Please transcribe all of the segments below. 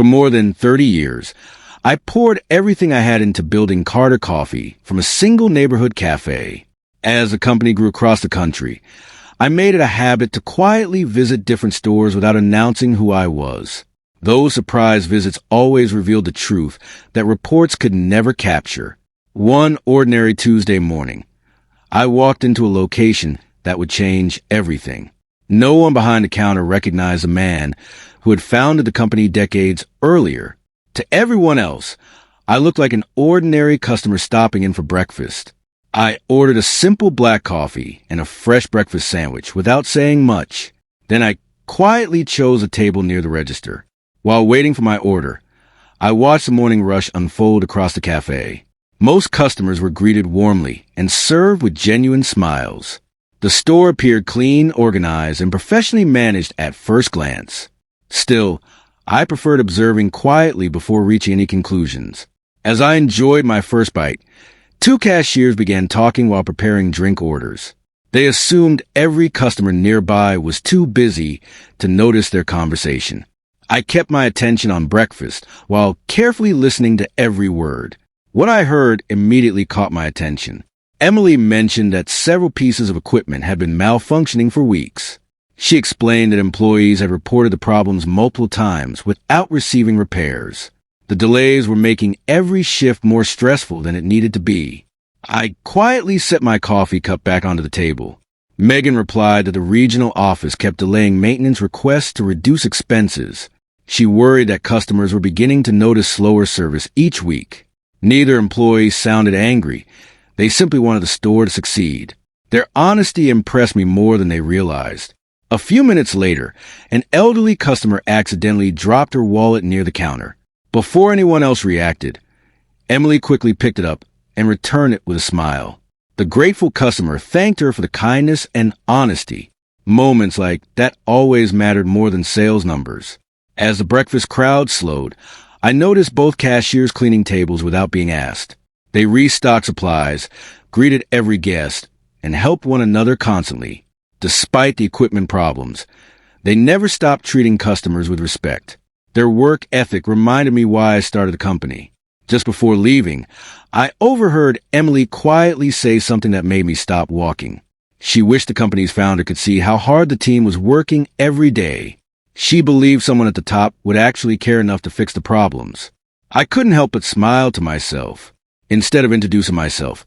For more than 30 years, I poured everything I had into building Carter Coffee from a single neighborhood cafe. As the company grew across the country, I made it a habit to quietly visit different stores without announcing who I was. Those surprise visits always revealed the truth that reports could never capture. One ordinary Tuesday morning, I walked into a location that would change everything. No one behind the counter recognized the man who had founded the company decades earlier. To everyone else, I looked like an ordinary customer stopping in for breakfast. I ordered a simple black coffee and a fresh breakfast sandwich without saying much. Then I quietly chose a table near the register. While waiting for my order, I watched the morning rush unfold across the cafe. Most customers were greeted warmly and served with genuine smiles. The store appeared clean, organized, and professionally managed at first glance. Still, I preferred observing quietly before reaching any conclusions. As I enjoyed my first bite, two cashiers began talking while preparing drink orders. They assumed every customer nearby was too busy to notice their conversation. I kept my attention on breakfast while carefully listening to every word. What I heard immediately caught my attention. Emily mentioned that several pieces of equipment had been malfunctioning for weeks. She explained that employees had reported the problems multiple times without receiving repairs. The delays were making every shift more stressful than it needed to be. I quietly set my coffee cup back onto the table. Megan replied that the regional office kept delaying maintenance requests to reduce expenses. She worried that customers were beginning to notice slower service each week. Neither employee sounded angry. They simply wanted the store to succeed. Their honesty impressed me more than they realized. A few minutes later, an elderly customer accidentally dropped her wallet near the counter. Before anyone else reacted, Emily quickly picked it up and returned it with a smile. The grateful customer thanked her for the kindness and honesty. Moments like that always mattered more than sales numbers. As the breakfast crowd slowed, I noticed both cashiers cleaning tables without being asked. They restocked supplies, greeted every guest, and helped one another constantly. Despite the equipment problems, they never stopped treating customers with respect. Their work ethic reminded me why I started the company. Just before leaving, I overheard Emily quietly say something that made me stop walking. She wished the company's founder could see how hard the team was working every day. She believed someone at the top would actually care enough to fix the problems. I couldn't help but smile to myself. Instead of introducing myself,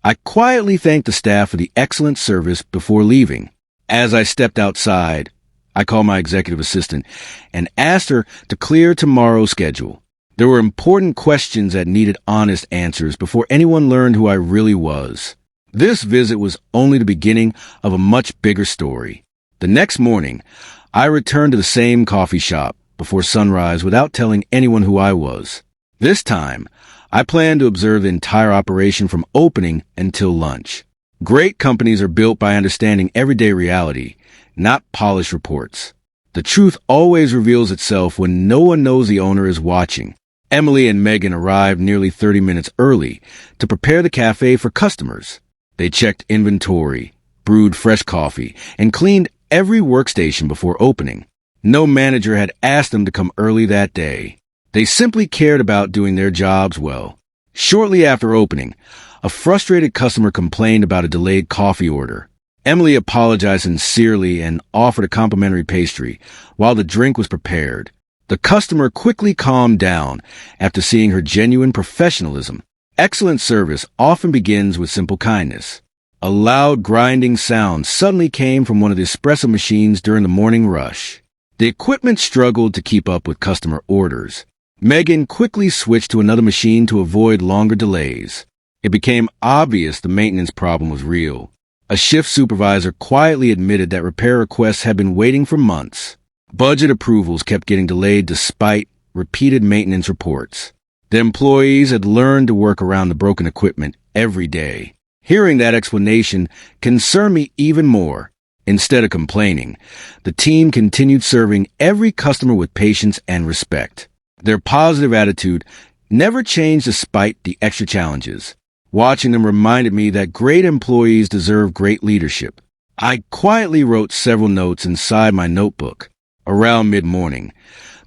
I quietly thanked the staff for the excellent service before leaving. As I stepped outside, I called my executive assistant and asked her to clear tomorrow's schedule. There were important questions that needed honest answers before anyone learned who I really was. This visit was only the beginning of a much bigger story. The next morning, I returned to the same coffee shop before sunrise without telling anyone who I was. This time, I planned to observe the entire operation from opening until lunch. Great companies are built by understanding everyday reality, not polished reports. The truth always reveals itself when no one knows the owner is watching. Emily and Megan arrived nearly 30 minutes early to prepare the cafe for customers. They checked inventory, brewed fresh coffee, and cleaned every workstation before opening. No manager had asked them to come early that day. They simply cared about doing their jobs well. Shortly after opening, a frustrated customer complained about a delayed coffee order. Emily apologized sincerely and offered a complimentary pastry while the drink was prepared. The customer quickly calmed down after seeing her genuine professionalism. Excellent service often begins with simple kindness. A loud grinding sound suddenly came from one of the espresso machines during the morning rush. The equipment struggled to keep up with customer orders. Megan quickly switched to another machine to avoid longer delays. It became obvious the maintenance problem was real. A shift supervisor quietly admitted that repair requests had been waiting for months. Budget approvals kept getting delayed despite repeated maintenance reports. The employees had learned to work around the broken equipment every day. Hearing that explanation concerned me even more. Instead of complaining, the team continued serving every customer with patience and respect. Their positive attitude never changed despite the extra challenges. Watching them reminded me that great employees deserve great leadership. I quietly wrote several notes inside my notebook. Around mid-morning,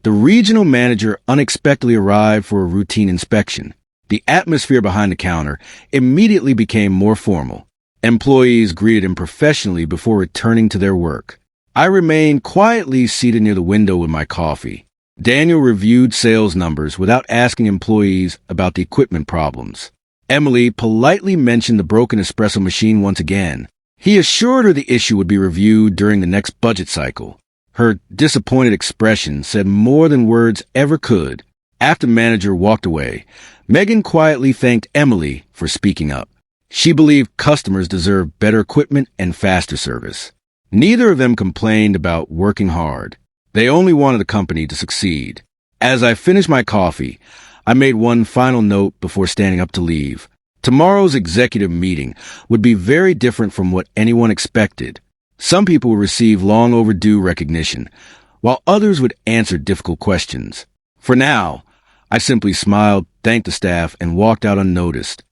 The regional manager unexpectedly arrived for a routine inspection. The atmosphere behind the counter immediately became more formal. Employees greeted him professionally before returning to their work. I remained quietly seated near the window with my coffee. Daniel reviewed sales numbers without asking employees about the equipment problems. Emily politely mentioned the broken espresso machine once again. He assured her the issue would be reviewed during the next budget cycle. Her disappointed expression said more than words ever could. After the manager walked away, Megan quietly thanked Emily for speaking up. She believed customers deserve better equipment and faster service. Neither of them complained about working hard. They only wanted the company to succeed. As I finished my coffee, I made one final note before standing up to leave. Tomorrow's executive meeting would be very different from what anyone expected. Some people would receive long overdue recognition, while others would answer difficult questions. For now, I simply smiled, thanked the staff, and walked out unnoticed.